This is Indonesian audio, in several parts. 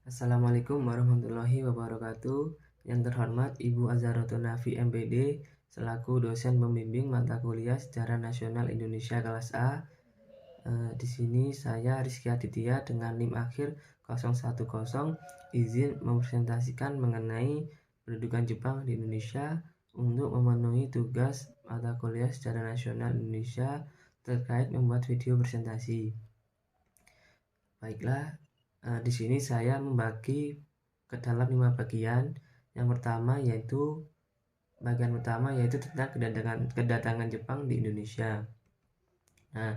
Assalamualaikum warahmatullahi wabarakatuh. Yang terhormat Ibu Azharotul Nafi MPD selaku dosen pembimbing mata kuliah Sejarah Nasional Indonesia kelas A. Di sini saya Rizky Aditya dengan NIM akhir 010 izin mempresentasikan mengenai pendudukan Jepang di Indonesia untuk memenuhi tugas mata kuliah Sejarah Nasional Indonesia terkait membuat video presentasi. Baiklah, di sini saya membagi ke dalam 5 bagian. Yang pertama yaitu bagian pertama yaitu tentang kedatangan Jepang di Indonesia. Nah,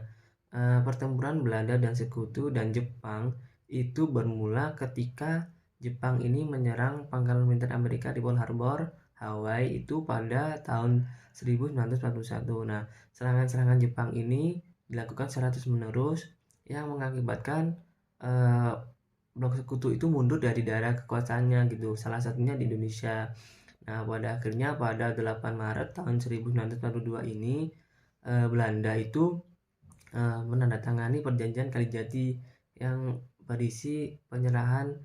pertempuran Belanda dan Sekutu dan Jepang itu bermula ketika Jepang ini menyerang pangkalan militer Amerika di Pearl Harbor, Hawaii itu pada tahun 1941. Nah, serangan-serangan Jepang ini dilakukan secara terus-menerus yang mengakibatkan blok Sekutu itu mundur dari daerah kekuasaannya gitu, salah satunya di Indonesia. Nah, pada akhirnya pada 8 Maret tahun 1942 ini Belanda itu menandatangani perjanjian Kalijati yang berisi penyerahan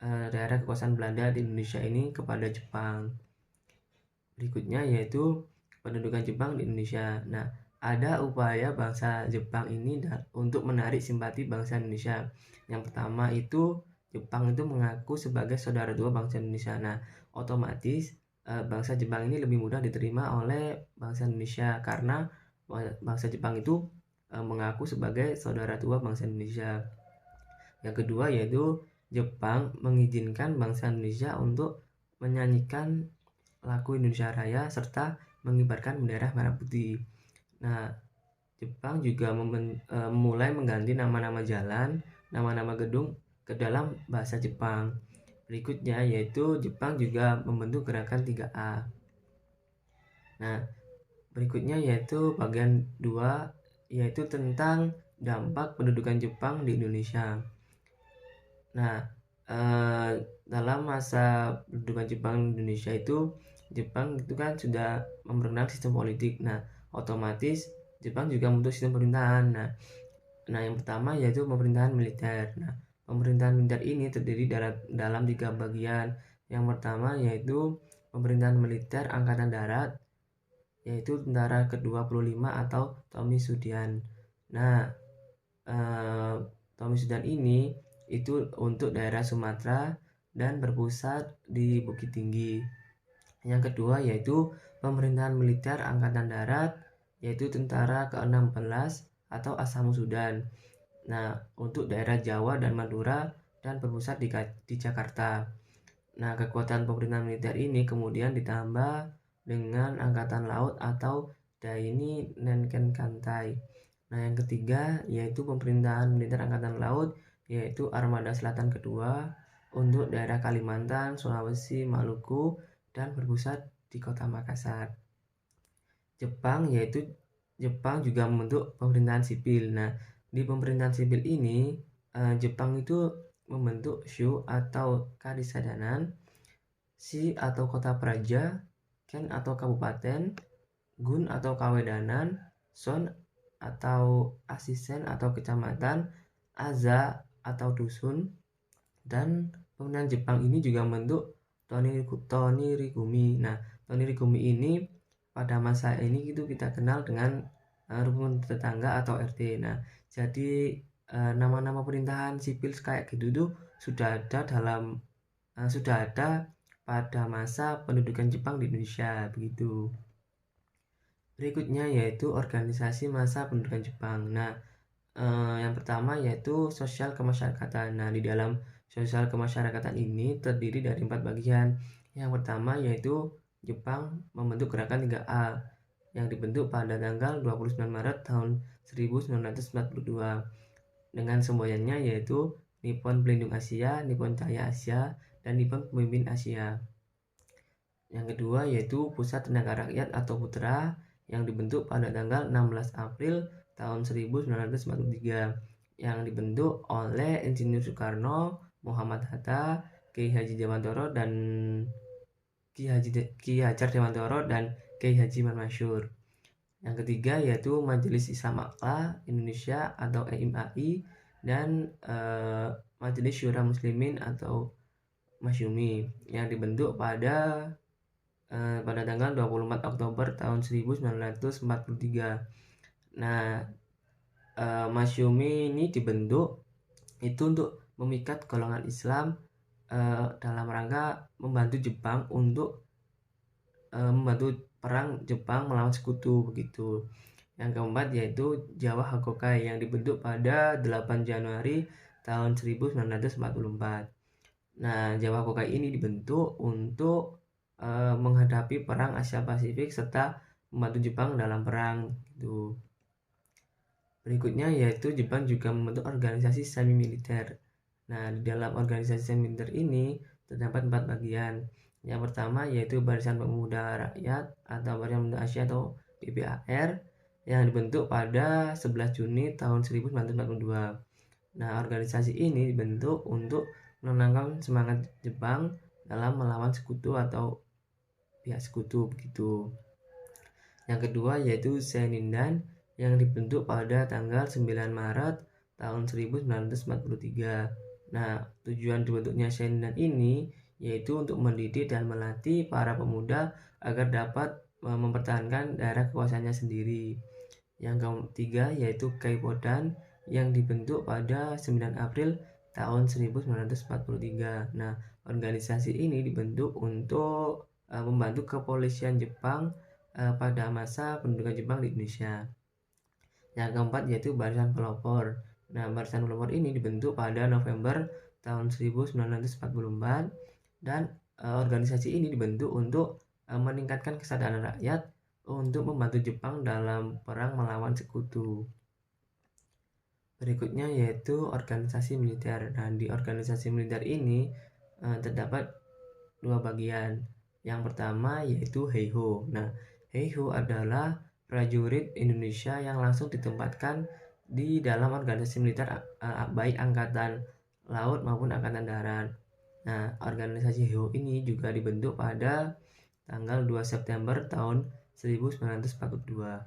daerah kekuasaan Belanda di Indonesia ini kepada Jepang. Berikutnya yaitu pendudukan Jepang di Indonesia. Nah, ada upaya bangsa Jepang ini untuk menarik simpati bangsa Indonesia. Yang pertama itu Jepang itu mengaku sebagai saudara dua bangsa Indonesia. Nah, otomatis bangsa Jepang ini lebih mudah diterima oleh bangsa Indonesia karena bangsa Jepang itu mengaku sebagai saudara tua bangsa Indonesia. Yang kedua yaitu Jepang mengizinkan bangsa Indonesia untuk menyanyikan lagu Indonesia Raya serta mengibarkan bendera merah putih. Nah, Jepang juga mulai mengganti nama-nama jalan, nama-nama gedung ke dalam bahasa Jepang. Berikutnya yaitu Jepang juga membentuk gerakan 3A. Nah, berikutnya yaitu bagian 2 yaitu tentang dampak pendudukan Jepang di Indonesia. Nah, dalam masa pendudukan Jepang di Indonesia itu Jepang itu kan sudah memperkenalkan sistem politik. Nah, otomatis Jepang juga membentuk sistem pemerintahan. Nah, yang pertama yaitu pemerintahan militer. Nah, pemerintahan militer ini terdiri dalam 3 bagian. Yang pertama yaitu pemerintahan militer Angkatan Darat, yaitu Tentara ke-25 atau Tomi Sudian. Nah, Tomi Sudian ini itu untuk daerah Sumatera dan berpusat di Bukit Tinggi. Yang kedua yaitu pemerintahan militer Angkatan Darat, yaitu Tentara ke-16 atau Asamu Sudan. Nah, untuk daerah Jawa dan Madura dan berpusat di Jakarta. Nah, kekuatan pemerintahan militer ini kemudian ditambah dengan Angkatan Laut atau Daini Nenkenkantai. Nah, yang ketiga yaitu pemerintahan militer Angkatan Laut, yaitu Armada Selatan Kedua untuk daerah Kalimantan, Sulawesi, Maluku, dan berpusat di kota Makassar. Jepang juga membentuk pemerintahan sipil. Nah, di pemerintahan sipil ini Jepang itu membentuk shu atau karisadanan, shi atau kota praja, ken atau kabupaten, gun atau kawedanan, son atau asisten atau kecamatan, aza atau dusun, dan pemerintahan Jepang ini juga membentuk tonirigumi. Nah, tonirigumi ini pada masa ini itu kita kenal dengan rukun tetangga atau RT. Nah, jadi nama-nama pemerintahan sipil kayak gitu tuh sudah ada pada masa pendudukan Jepang di Indonesia begitu. Berikutnya yaitu organisasi masa pendudukan Jepang. Nah, yang pertama yaitu sosial kemasyarakatan. Nah, di dalam sosial kemasyarakatan ini terdiri dari 4 bagian. Yang pertama yaitu Jepang membentuk gerakan 3A yang dibentuk pada tanggal 29 Maret tahun 1942 dengan semboyannya yaitu Nippon Pelindung Asia, Nippon Cahaya Asia, dan Nippon Pemimpin Asia. Yang kedua yaitu Pusat Tenaga Rakyat atau Putra yang dibentuk pada tanggal 16 April tahun 1943 yang dibentuk oleh Insinyur Soekarno, Muhammad Hatta, Ki Hajar Dewantoro dan Ki Haji Mansyur. Yang ketiga yaitu Majelis Islam Akla Indonesia atau EIMAI dan Majelis Syura Muslimin atau Masyumi yang dibentuk pada tanggal 24 Oktober tahun 1943. Nah, Masyumi ini dibentuk itu untuk memikat golongan Islam dalam rangka membantu Jepang untuk membantu perang Jepang melawan sekutu begitu. Yang keempat yaitu Jawa Hakokai yang dibentuk pada 8 Januari tahun 1944. Nah, Jawa Hakokai ini dibentuk untuk menghadapi perang Asia Pasifik serta membantu Jepang dalam perang gitu. Berikutnya yaitu Jepang juga membentuk organisasi semi militer. Nah, di dalam organisasi semi militer ini terdapat 4 bagian. Yang pertama yaitu Barisan Pemuda Rakyat atau Barisan Pemuda Asia atau BPAR yang dibentuk pada 11 Juni tahun 1942. Nah, organisasi ini dibentuk untuk menenangkan semangat Jepang dalam melawan sekutu atau pihak sekutu begitu. Yang kedua yaitu Senindan yang dibentuk pada tanggal 9 Maret tahun 1943. Nah, tujuan dibentuknya Senindan ini yaitu untuk mendidik dan melatih para pemuda agar dapat mempertahankan daerah kekuasaannya sendiri. Yang ketiga yaitu Kaipodan yang dibentuk pada 9 April tahun 1943. Nah, organisasi ini dibentuk untuk membantu kepolisian Jepang pada masa pendudukan Jepang di Indonesia. Yang keempat yaitu Barisan Pelopor. Nah, Barisan Pelopor ini dibentuk pada November tahun 1944 dan organisasi ini dibentuk untuk meningkatkan kesadaran rakyat untuk membantu Jepang dalam perang melawan sekutu. Berikutnya yaitu organisasi militer. Nah, di organisasi militer ini terdapat 2 bagian. Yang pertama yaitu Heiho. Nah, Heiho adalah prajurit Indonesia yang langsung ditempatkan di dalam organisasi militer baik angkatan laut maupun angkatan darat. Nah, organisasi Heiho ini juga dibentuk pada tanggal 2 September tahun 1942.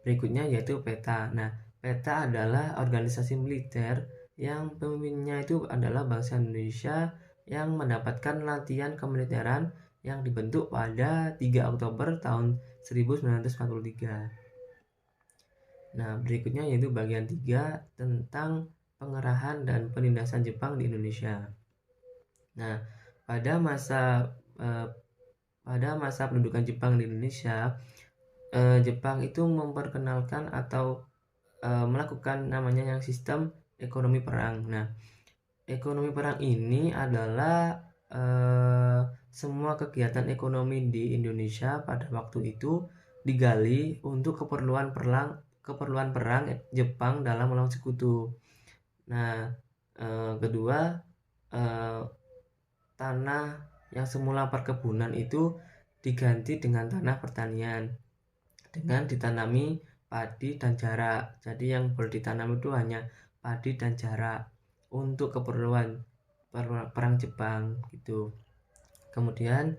Berikutnya yaitu PETA. Nah, PETA adalah organisasi militer yang pemimpinnya itu adalah bangsa Indonesia yang mendapatkan latihan kemiliteran yang dibentuk pada 3 Oktober tahun 1943. Nah, berikutnya yaitu bagian 3 tentang pengerahan dan penindasan Jepang di Indonesia. Nah, pada masa pendudukan Jepang di Indonesia, Jepang itu memperkenalkan atau melakukan namanya yang sistem ekonomi perang. Nah, ekonomi perang ini adalah semua kegiatan ekonomi di Indonesia pada waktu itu digali untuk keperluan perang Jepang dalam melawan sekutu. Nah, kedua, tanah yang semula perkebunan itu diganti dengan tanah pertanian dengan ditanami padi dan jarak. Jadi yang boleh ditanam itu hanya padi dan jarak untuk keperluan perang Jepang gitu. Kemudian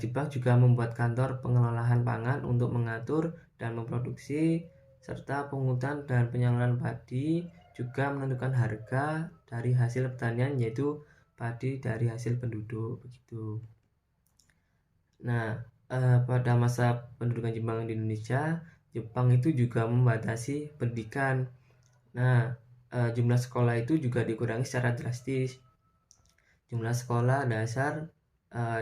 Jepang juga membuat kantor pengelolaan pangan untuk mengatur dan memproduksi serta pungutan dan penyaluran padi, juga menentukan harga dari hasil pertanian yaitu padi dari hasil penduduk begitu. Nah, pada masa pendudukan Jepang di Indonesia, Jepang itu juga membatasi pendidikan. Nah, jumlah sekolah itu juga dikurangi secara drastis. Jumlah sekolah dasar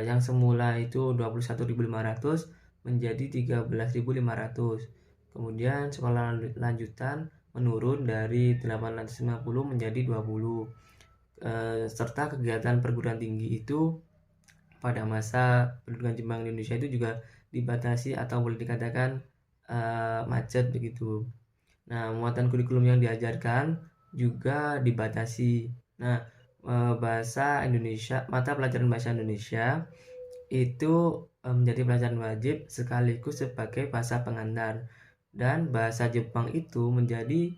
yang semula itu 21.500 menjadi 13.500. Kemudian sekolah lanjutan menurun dari 850 menjadi 20. Serta kegiatan perguruan tinggi itu pada masa pendudukan Jepang di Indonesia itu juga dibatasi atau boleh dikatakan macet begitu. Nah, muatan kurikulum yang diajarkan juga dibatasi. Nah, bahasa Indonesia, mata pelajaran bahasa Indonesia itu menjadi pelajaran wajib sekaligus sebagai bahasa pengantar, dan bahasa Jepang itu menjadi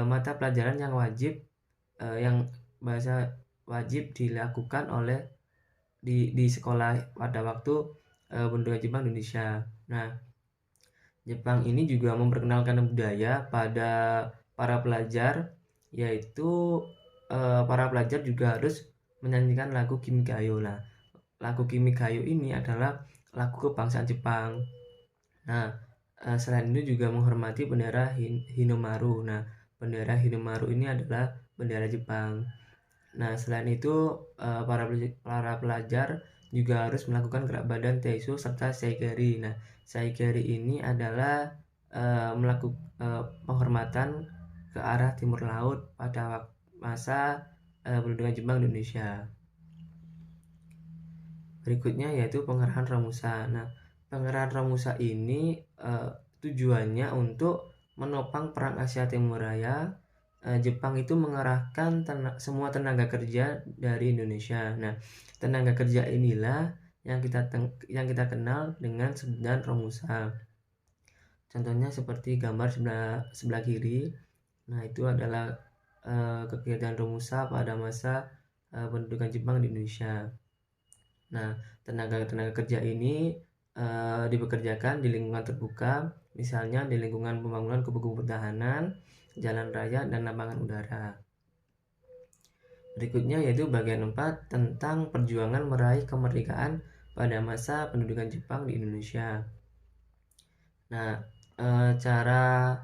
mata pelajaran yang wajib yang bahasa wajib dilakukan oleh di sekolah pada waktu pendudukan Jepang Indonesia. Nah, Jepang ini juga memperkenalkan budaya pada para pelajar, yaitu para pelajar juga harus menyanyikan lagu Kimi ga Yo. Nah, lagu Kimi ga Yo ini adalah lagu kebangsaan Jepang. Nah, selain itu juga menghormati bendera Hinomaru. Nah, bendera Hinomaru ini adalah bendera Jepang. Nah, selain itu para pelajar juga harus melakukan gerak badan Teisu serta Saigari. Nah, Saigari ini adalah melakukan penghormatan ke arah timur laut pada masa pendudukan Jepang di Indonesia. Berikutnya yaitu pengerahan Romusa. Nah, pengerahan Romusa ini tujuannya untuk menopang perang Asia Timur Raya. Jepang itu mengerahkan semua tenaga kerja dari Indonesia. Nah, tenaga kerja inilah yang kita kenal dengan sebutan Romusa. Contohnya seperti gambar sebelah kiri. Nah, itu adalah kegiatan Romusa pada masa pendudukan Jepang di Indonesia. Nah, tenaga kerja ini dipekerjakan di lingkungan terbuka, misalnya di lingkungan pembangunan kubu-kubu pertahanan, jalan raya, dan lapangan udara. Berikutnya yaitu bagian 4 tentang perjuangan meraih kemerdekaan pada masa pendudukan Jepang di Indonesia. Nah, cara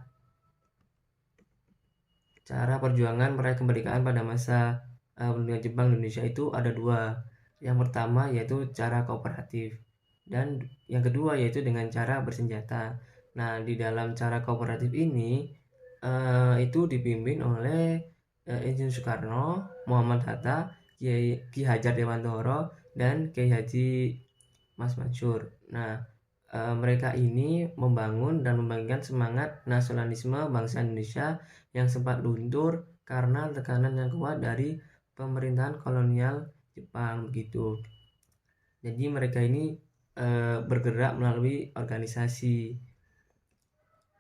perjuangan meraih kemerdekaan pada masa pendudukan Jepang di Indonesia itu ada 2. Yang pertama yaitu cara kooperatif, dan yang kedua yaitu dengan cara bersenjata. Nah, di dalam cara kooperatif ini itu dipimpin oleh Insinyur Soekarno, Muhammad Hatta, Ki Hajar Dewantoro, dan Kiai Haji Mas Mansur. Nah, mereka ini membangun dan membagikan semangat nasionalisme bangsa Indonesia yang sempat luntur karena tekanan yang kuat dari pemerintahan kolonial Jepang begitu. Jadi mereka ini bergerak melalui organisasi.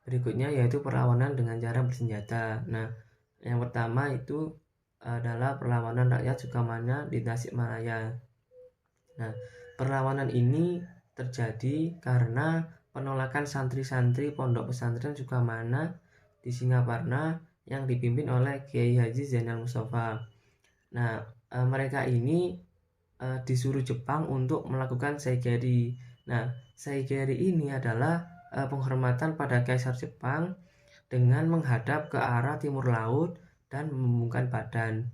Berikutnya yaitu perlawanan dengan cara bersenjata. Nah, yang pertama itu adalah perlawanan rakyat Sukamana di Tasikmalaya. Nah, perlawanan ini terjadi karena penolakan santri-santri Pondok Pesantren Sukamana di Singaparna yang dipimpin oleh Kiai Haji Zainal Mustafa. Nah, mereka ini disuruh Jepang untuk melakukan Saigari. Nah, Saigari ini adalah penghormatan pada Kaisar Jepang dengan menghadap ke arah timur laut dan membungkukkan badan.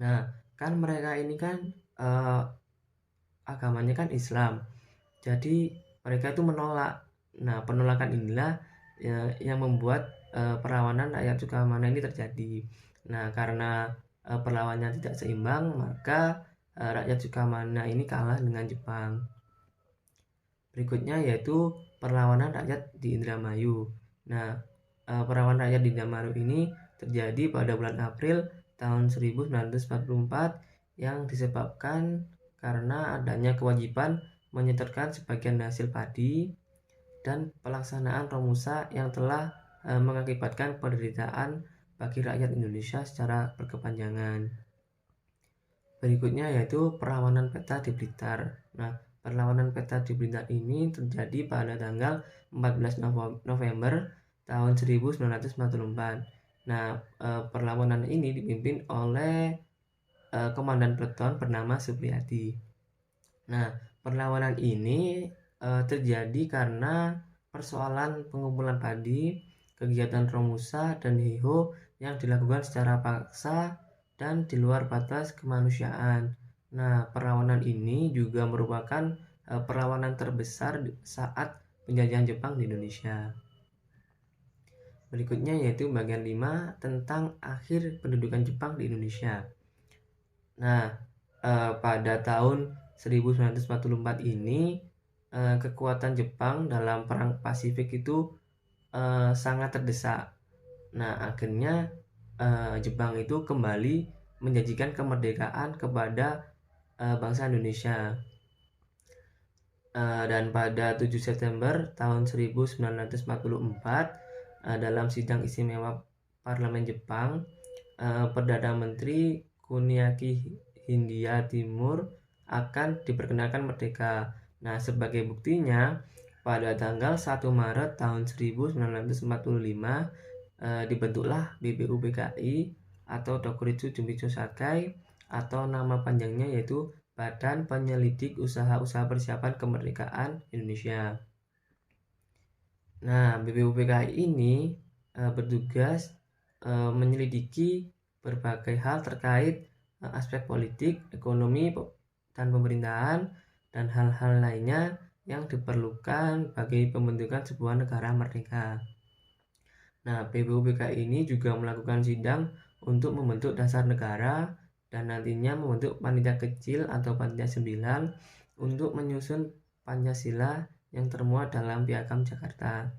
Nah, kan mereka ini kan agamanya kan Islam, jadi mereka itu menolak. Nah, penolakan inilah yang membuat perlawanan rakyat Sukamana ini terjadi. Nah, karena perlawanannya tidak seimbang, maka rakyat Sukamana ini kalah dengan Jepang. Berikutnya yaitu perlawanan rakyat di Indramayu. Nah, perlawanan rakyat di Indramayu ini terjadi pada bulan April tahun 1944 yang disebabkan karena adanya kewajiban menyetorkan sebagian hasil padi dan pelaksanaan Romusa yang telah mengakibatkan penderitaan bagi rakyat Indonesia secara berkepanjangan. Berikutnya yaitu perlawanan peta di Blitar. Nah, perlawanan peta di Blitar ini terjadi pada tanggal 14 November tahun 1944. Nah, perlawanan ini dipimpin oleh komandan peleton bernama Supriyadi. Nah, perlawanan ini terjadi karena persoalan pengumpulan padi, kegiatan Romusa dan Hiho yang dilakukan secara paksa dan di luar batas kemanusiaan. Nah, perlawanan ini juga merupakan perlawanan terbesar saat penjajahan Jepang di Indonesia. Berikutnya yaitu bagian 5 tentang akhir pendudukan Jepang di Indonesia. Nah, pada tahun 1944 ini kekuatan Jepang dalam perang Pasifik itu sangat terdesak. Nah, akhirnya Jepang itu kembali menjanjikan kemerdekaan kepada bangsa Indonesia. Dan pada 7 September tahun 1944 dalam sidang istimewa Parlemen Jepang, Perdana Menteri Kuniaki Hindia Timur akan diperkenalkan merdeka. Nah, sebagai buktinya pada tanggal 1 Maret tahun 1945 dibentuklah BPUPKI atau Dokuritsu Jumitsu Sakai, atau nama panjangnya yaitu Badan Penyelidik Usaha-Usaha Persiapan Kemerdekaan Indonesia. Nah, BPUPKI ini bertugas menyelidiki berbagai hal terkait aspek politik, ekonomi, dan pemerintahan, dan hal-hal lainnya yang diperlukan bagi pembentukan sebuah negara merdeka. Nah, BPUPKI ini juga melakukan sidang untuk membentuk dasar negara dan nantinya membentuk panitia kecil atau panitia 9 untuk menyusun Pancasila yang termuat dalam Piagam Jakarta.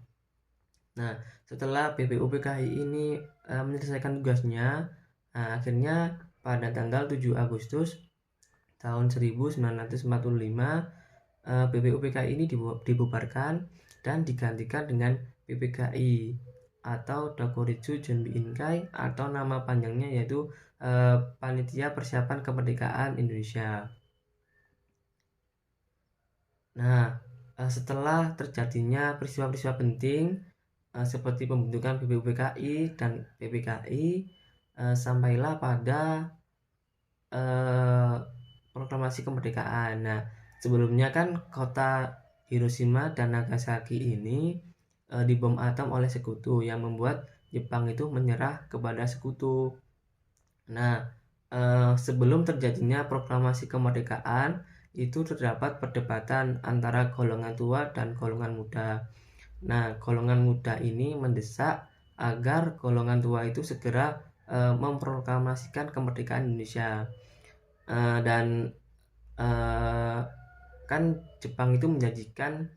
Nah, setelah BPUPKI ini menyelesaikan tugasnya, akhirnya pada tanggal 7 Agustus tahun 1945 BPUPKI ini dibubarkan dan digantikan dengan PPKI atau Dokuritsu Junbi Inkai, atau nama panjangnya yaitu Panitia Persiapan Kemerdekaan Indonesia. Nah, setelah terjadinya peristiwa-peristiwa penting seperti pembentukan BPUPKI dan PPKI, sampailah pada proklamasi kemerdekaan. Nah, sebelumnya kan kota Hiroshima dan Nagasaki ini dibom atom oleh sekutu yang membuat Jepang itu menyerah kepada sekutu. Nah, sebelum terjadinya proklamasi kemerdekaan itu terdapat perdebatan antara golongan tua dan golongan muda. Nah, golongan muda ini mendesak agar golongan tua itu segera memproklamasikan kemerdekaan Indonesia. Dan kan Jepang itu menjanjikan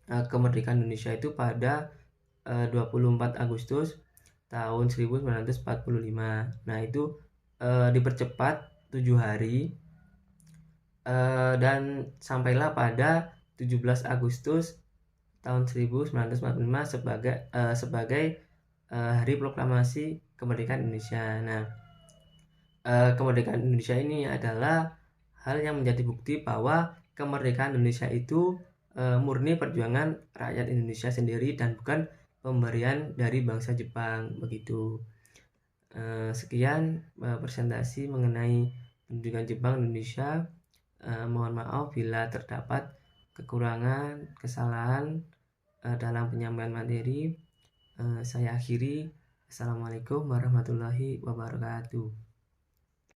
kemerdekaan Indonesia itu pada 24 Agustus tahun 1945. Nah, itu dipercepat 7 hari dan sampailah pada 17 Agustus tahun 1945 sebagai hari proklamasi kemerdekaan Indonesia. Nah, kemerdekaan Indonesia ini adalah hal yang menjadi bukti bahwa kemerdekaan Indonesia itu murni perjuangan rakyat Indonesia sendiri dan bukan pemberian dari bangsa Jepang, begitu. Sekian presentasi mengenai pendidikan Jepang Indonesia. Mohon maaf bila terdapat kekurangan, kesalahan dalam penyampaian materi. Saya akhiri. Assalamualaikum warahmatullahi wabarakatuh.